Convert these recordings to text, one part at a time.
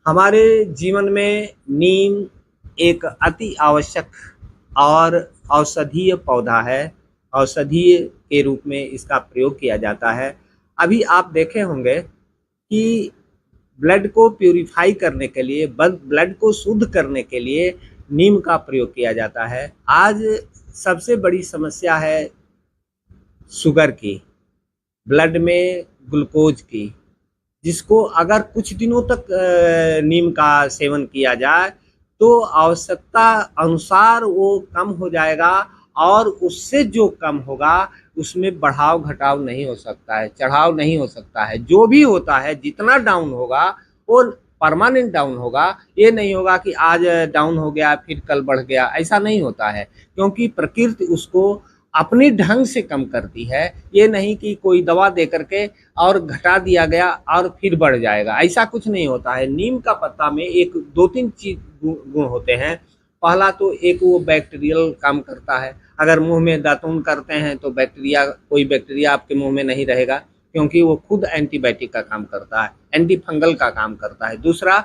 हमारे जीवन में नीम एक अति आवश्यक और औषधीय पौधा है। औषधीय के रूप में इसका प्रयोग किया जाता है। अभी आप देखे होंगे कि ब्लड को प्यूरिफाई करने के लिए, ब्लड को शुद्ध करने के लिए नीम का प्रयोग किया जाता है। आज सबसे बड़ी समस्या है शुगर की, ब्लड में ग्लूकोज की, जिसको अगर कुछ दिनों तक नीम का सेवन किया जाए तो आवश्यकता अनुसार वो कम हो जाएगा, और उससे जो कम होगा उसमें बढ़ाव घटाव नहीं हो सकता है, चढ़ाव नहीं हो सकता है। जो भी होता है जितना डाउन होगा वो परमानेंट डाउन होगा। ये नहीं होगा कि आज डाउन हो गया फिर कल बढ़ गया, ऐसा नहीं होता है, क्योंकि प्रकृति उसको अपनी ढंग से कम करती है। ये नहीं कि कोई दवा दे करके और घटा दिया गया और फिर बढ़ जाएगा, ऐसा कुछ नहीं होता है। नीम का पत्ता में एक दो तीन चीज गुण होते हैं। पहला तो एक वो बैक्टीरियल काम करता है। अगर मुंह में दातून करते हैं तो कोई बैक्टीरिया आपके मुंह में नहीं रहेगा, क्योंकि वो खुद एंटीबायोटिक का काम करता है, एंटी फंगल का काम करता है। दूसरा,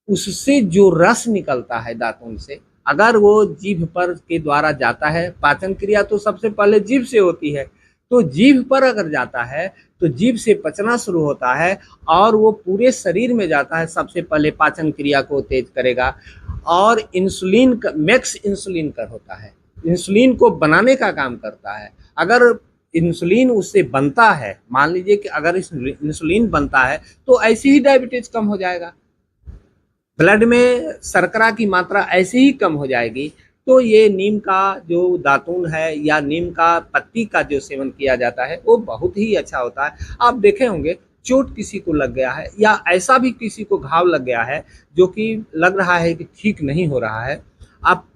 उससे जो रस निकलता है दातून से, अगर वो जीभ पर के द्वारा जाता है, पाचन क्रिया तो सबसे पहले जीभ से होती है, तो जीभ पर अगर जाता है तो जीभ से पचना शुरू होता है और वो पूरे शरीर में जाता है। सबसे पहले पाचन क्रिया को तेज करेगा और इंसुलिन मैक्स इंसुलिन कर होता है, इंसुलिन को बनाने का काम करता है। अगर इंसुलिन उससे बनता है, मान लीजिए कि अगर इंसुलिन बनता है तो ऐसे ही डायबिटीज कम हो जाएगा, ब्लड में शर्करा की मात्रा ऐसे ही कम हो जाएगी। तो ये नीम का जो दातून है या नीम का पत्ती का जो सेवन किया जाता है वो बहुत ही अच्छा होता है। आप देखे होंगे चोट किसी को लग गया है या ऐसा भी किसी को घाव लग गया है जो कि लग रहा है कि ठीक नहीं हो रहा है, आप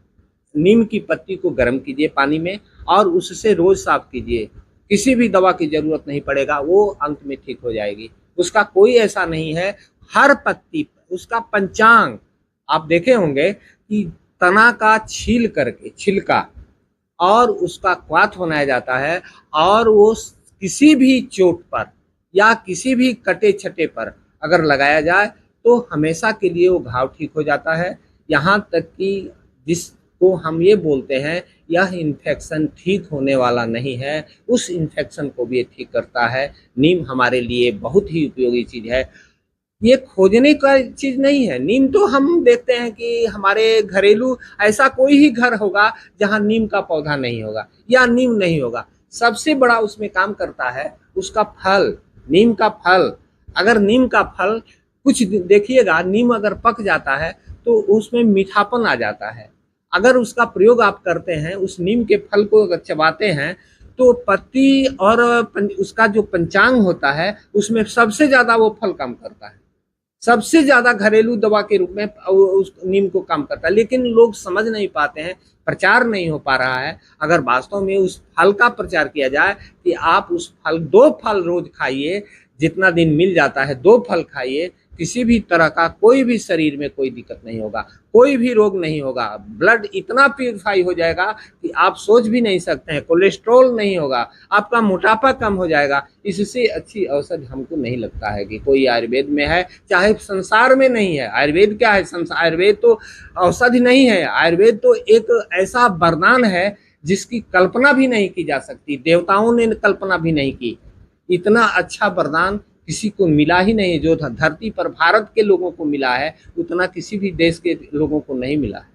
नीम की पत्ती को गर्म कीजिए पानी में और उससे रोज साफ कीजिए। किसी भी दवा की जरूरत नहीं पड़ेगा, वो अंत में ठीक हो जाएगी। उसका कोई ऐसा नहीं है, हर पत्ती उसका पंचांग आप देखे होंगे कि तना का छील करके छिलका और उसका क्वाथ बनाया जाता है, और वो किसी भी चोट पर या किसी भी कटे छटे पर अगर लगाया जाए तो हमेशा के लिए वो घाव ठीक हो जाता है। यहाँ तक कि जिसको हम ये बोलते हैं यह इन्फेक्शन ठीक होने वाला नहीं है, उस इन्फेक्शन को भी ये ठीक करता है। नीम हमारे लिए बहुत ही उपयोगी चीज़ है, ये खोजने का चीज नहीं है। नीम तो हम देखते हैं कि हमारे घरेलू ऐसा कोई ही घर होगा जहां नीम का पौधा नहीं होगा या नीम नहीं होगा। सबसे बड़ा उसमें काम करता है उसका फल, नीम का फल। अगर नीम का फल कुछ देखिएगा, नीम अगर पक जाता है तो उसमें मीठापन आ जाता है। अगर उसका प्रयोग आप करते हैं, उस नीम के फल को अगर चबाते हैं तो पत्ती और उसका जो पंचांग होता है उसमें सबसे ज्यादा वो फल काम करता है, सबसे ज्यादा घरेलू दवा के रूप में उस नीम को काम करता है। लेकिन लोग समझ नहीं पाते हैं, प्रचार नहीं हो पा रहा है। अगर वास्तव में उस फल का प्रचार किया जाए कि आप उस फल 2 फल रोज खाइए, जितना दिन मिल जाता है 2 फल खाइए, किसी भी तरह का कोई भी शरीर में कोई दिक्कत नहीं होगा, कोई भी रोग नहीं होगा। ब्लड इतना प्यूरिफाई हो जाएगा कि आप सोच भी नहीं सकते हैं। कोलेस्ट्रॉल नहीं होगा, आपका मोटापा कम हो जाएगा। इससे अच्छी औषधि हमको नहीं लगता है कि कोई आयुर्वेद में है, चाहे संसार में नहीं है। आयुर्वेद क्या है? आयुर्वेद तो औषधि नहीं है, आयुर्वेद तो एक ऐसा वरदान है जिसकी कल्पना भी नहीं की जा सकती, देवताओं ने कल्पना भी नहीं की। इतना अच्छा वरदान किसी को मिला ही नहीं। जो धरती पर भारत के लोगों को मिला है उतना किसी भी देश के लोगों को नहीं मिला है।